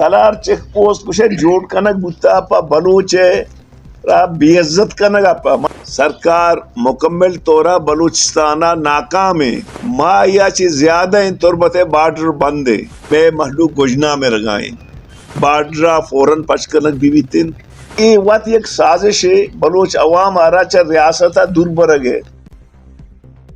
तलार check post कुछ जोड़ कनक बुता पा बलूच बेइज्जत कनक आपा सरकार मुकम्मल तौरा बलूचिस्ताना नाकाम है माँ या चीज ज्यादा इन तुरबत बार्डर बंद है मैं महलूक गुजना में रगाए बार्डरा फौरन पचकनक बीबीतिन ये वत एक साजिश है बलूच अवाम आरा च रियासत दुर्बरग है।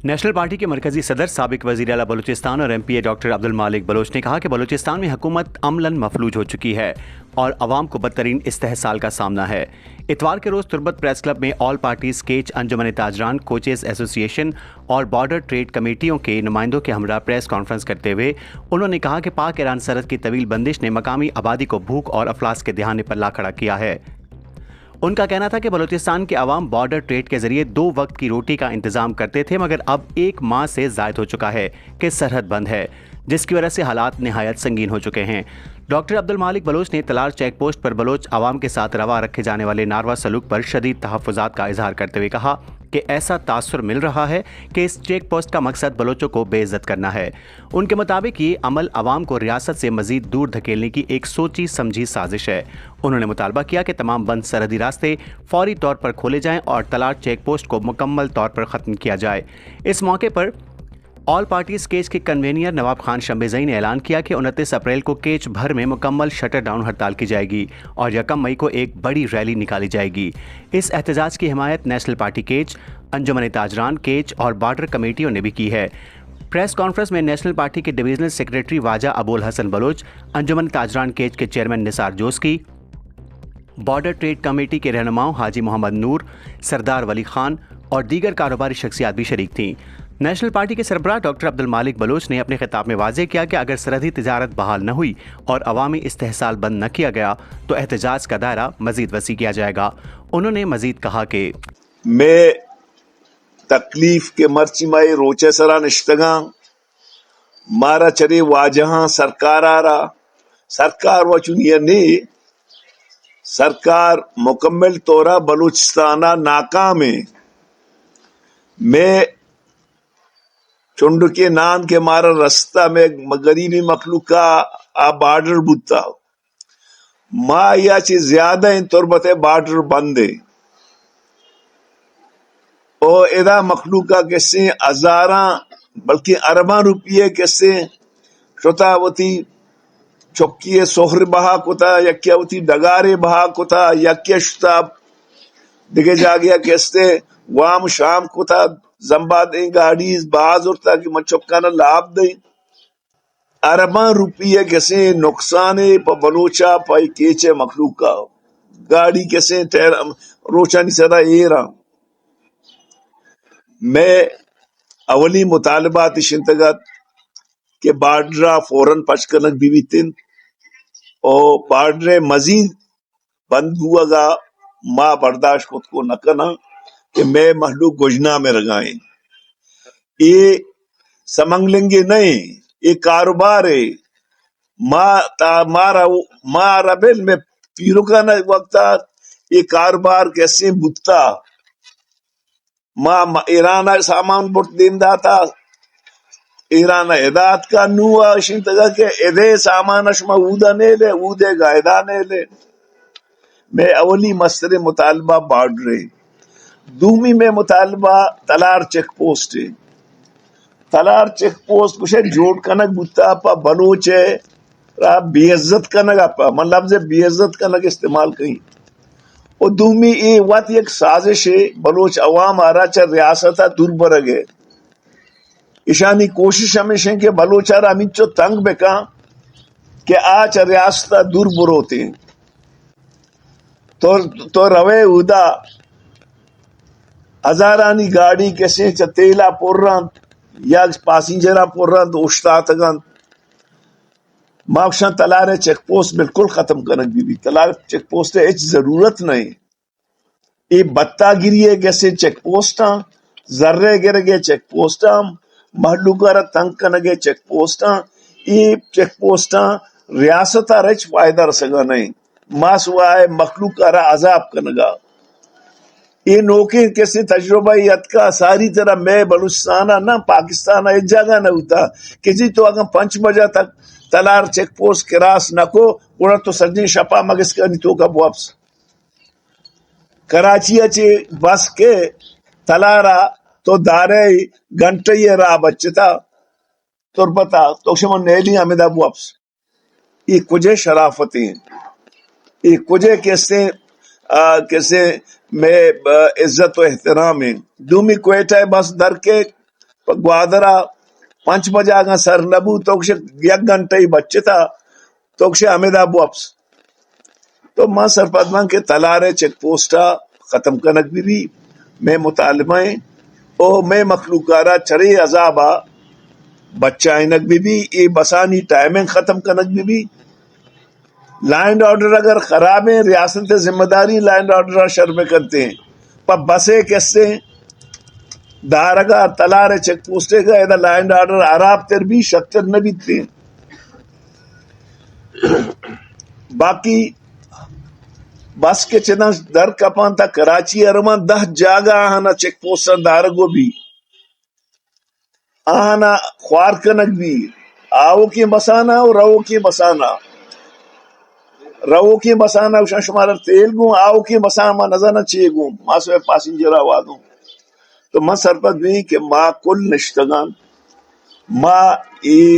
नेशनल पार्टी के मरकजी सदर साबिक वज़ीर आला बलूचिस्तान और MP डॉक्टर अब्दुल मालिक बलोच ने कहा कि बलूचिस्तान में हुकूमत अमलन मफलूज हो चुकी है और अवाम को बदतरीन इस्तेहसाल का सामना है। इतवार के रोज़ तुर्बत प्रेस क्लब में ऑल पार्टीज केच अंजुमन ताजरान कोचेस एसोसिएशन और बॉर्डर ट्रेड कमेटियों के नुमाइंदों के हमरा प्रेस कॉन्फ्रेंस करते हुए उन्होंने कहा कि पाक ईरान सरहद की तवील बंदिश ने मकामी आबादी को भूख और अफलास के दहाने पर ला खड़ा किया है। उनका कहना था कि बलूचिस्तान के अवाम बॉर्डर ट्रेड के जरिए 2 वक्त की रोटी का इंतजाम करते थे, मगर अब 1 माह से ज़ायद हो चुका है कि सरहद बंद है, जिसकी वजह से हालात निहायत संगीन हो चुके हैं। डॉक्टर अब्दुल मालिक बलोच ने तलार चेक पोस्ट पर बलोच अवाम के साथ रवा रखे जाने वाले नारवा सलूक पर शदीद तहफ़्फ़ुज़ात का इजहार करते हुए कहा कि ऐसा तासुर मिल रहा है कि इस चेक पोस्ट का मकसद बलोचों को बेइज्जत करना है। उनके मुताबिक ये अमल अवाम को रियासत से मजीद दूर धकेलने की एक सोची समझी साजिश है। उन्होंने मुतालबा किया कि तमाम बंद सरहदी रास्ते फौरी तौर पर खोले जाएं और तलार चेक पोस्ट को मुकम्मल तौर पर ख़त्म किया जाए। इस मौके पर ऑल पार्टीज केच के कन्वेनियर नवाब खान शम्बेज़ई ने ऐलान किया कि 29 अप्रैल को केच भर में मुकम्मल शटर डाउन हड़ताल की जाएगी और 1 मई को एक बड़ी रैली निकाली जाएगी। इस एहतजाज की हिमायत नेशनल पार्टी केच, अंजुमन ताजरान केच और बॉर्डर कमेटियों ने भी की है। प्रेस कॉन्फ्रेंस में नेशनल पार्टी के डिवीजनल सेक्रेटरी वाजा अबुल हसन बलोच, अंजुमन ताजरान केच के chairman Nisar Joski, border trade committee के रहनुमाओं हाजी मोहम्मद नूर, सरदार वली खान और दीगर कारोबारी शख्सियात भी शरीक थीं। नेशनल पार्टी के सरबराह डॉक्टर अब्दुल मालिक बलोच ने अपने खिताब में वाज़ेह किया कि अगर सरहदी तिजारत बहाल न हुई और अवामी इस्तेहसाल बंद न किया गया तो एहतजाज का दायरा मजीद वसी किया जाएगा। उन्होंने मजीद कहा कि मैं तकलीफ के मर्ची माए रोचे सरा निश्तगा मारा चरे वाजहा सरकार आ रहा सरकार वचुनिया ने सरकार मुकम्मल तौरा बलूचिस्ताना नाकाम है मैं चुंड के नान के मारा रास्ता में गरीबी मखलूका आ बार्डर बुता माँ या चीज ज्यादा इन तुरबत बार्डर बंद है और एदा मखलूका कैसे हजारा बल्कि अरबा रुपये कैसे शोतावती चौकी सोहर बहा कोता यक्यावती डगारे बहा कोता यक्या शुताब दिखे जा गया कैसे वाम शाम कोता जम्बा दें गाड़ी बाज और ताकि मचौका न लाभ दें अरबा रुपये कैसे नुकसान बलोचा पाई केचे मखलूका गाड़ी कैसे रोशनी सदा ए रहा मैं अवली मुतालबात शिंतगत के बार्डरा फौरन पचकनक बीबीतिन और बार्डरे मजीद बंद हुआ माँ बर्दाश्त खुद को न करना कि मैं महलूक गुजना में रगाए ये समंग लेंगे नहीं ये कारोबार है मारा बिल में पीरों का न वक्त ये कारोबार कैसे बुता माँ ईरान सामान बुट देंदा था ईरान हिदायत का नुआ शिंतगा के एदे सामान अशमा ऊदा ने ले ऊदे गायदा ने ले मैं अवली मसरे मुतालबा बार्डरे दूमी में मुतालबा तलार चेक पोस्ट है तलार चेक पोस्ट कुछ जोड़ कनक बुता पा बलोच है बेइज्जत कनक आपा मन लफ्ज बेइज्जत कनक इस्तेमाल कहीं और दूमी ये वत एक साजिश है बलोच अवाम आरा च रियासत दुर्बरग है ईशानी कोशिश हमेशा के बलोचारा अमिचो तंग बेका कि आज रियासत दुर्बर होते तो रवे उदा हजारानी गाड़ी कैसे तेला पोर्रन या पैसेंजरा पोर्रन उश्तातगन माक्शा तलारे चेक पोस्ट बिल्कुल खत्म करक भी तलार चेक पोस्ट है जरूरत नहीं ये बत्ता गिरी है कैसे चेक पोस्ट जर्रे गिर गए चेक पोस्ट महलूका तंग कनगे चेक पोस्ट ये चेक पोस्ट रियासत रच फायदा रसगा नहीं मासुआ है मखलूका अजाब कनगा ये नौके कैसे तजुर्बा यत का सारी तरह मैं बलूचिस्तान ना पाकिस्तान एक जगह न होता किसी तो अगर 5 बजे तक तलार चेक पोस्ट क्रॉस न को उड़ा तो सजनी शपा मगस करनी तो कब वापस कराची अचे बस के तलारा तो दारे घंटे ये रा बच्चता तुरबता तो शमन नेली अमिदा वापस ये कुजे शराफतें ये कुजे कैसे में इज्जत व एहतराम है दूमी क्वेटा बस दर के ग्वादरा 5 बजा का सर नबू तो एक घंटे ही बच्चे था तो अमिदा वापस तो मां सरपदमान के तलारे चेक पोस्टा खत्म कनक भी मैं मुतालबाएं ओ मैं मखलूकारा चरे अजाबा बच्चा इनक भी ये बसानी टाइमिंग खत्म कनक भी लैंड ऑर्डर अगर खराब है रियासत जिम्मेदारी लैंड ऑर्डर शर्म करते हैं पर बसे कैसे दारगा तलारे चेक पोस्टे का इधर लैंड ऑर्डर अराब तर भी शक्तर न बीतते बाकी बस के चना दर कपान था कराची अरमा 10 जागा आना चेक पोस्ट दारगो भी आना ख्वार कनक भी आओ की बसाना और रवो की बसाना रवो की बसाना उषा शुमार तेल गूं आओ की बसाना मा नजर न चे गूं मा सो पैसेंजर आवादूं तो मा सरपत भी कि मा कुल निश्तगान मा ये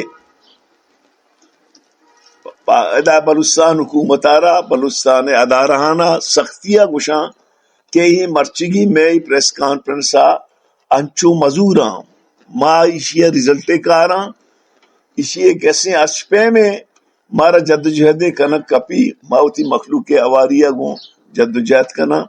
अदा बलुस्तान हुकूमतारा बलुस्तान अदारहाना सख्तिया गुशा के ही मर्चिगी में प्रेस कॉन्फ्रेंस अंचू मजूरा मा इशिया रिजल्टे कारा इशिए कैसे अशपे में मारा जद्दोजहद कनक कपी माउती मखलूक अवारिया गो जद्दोजहद कना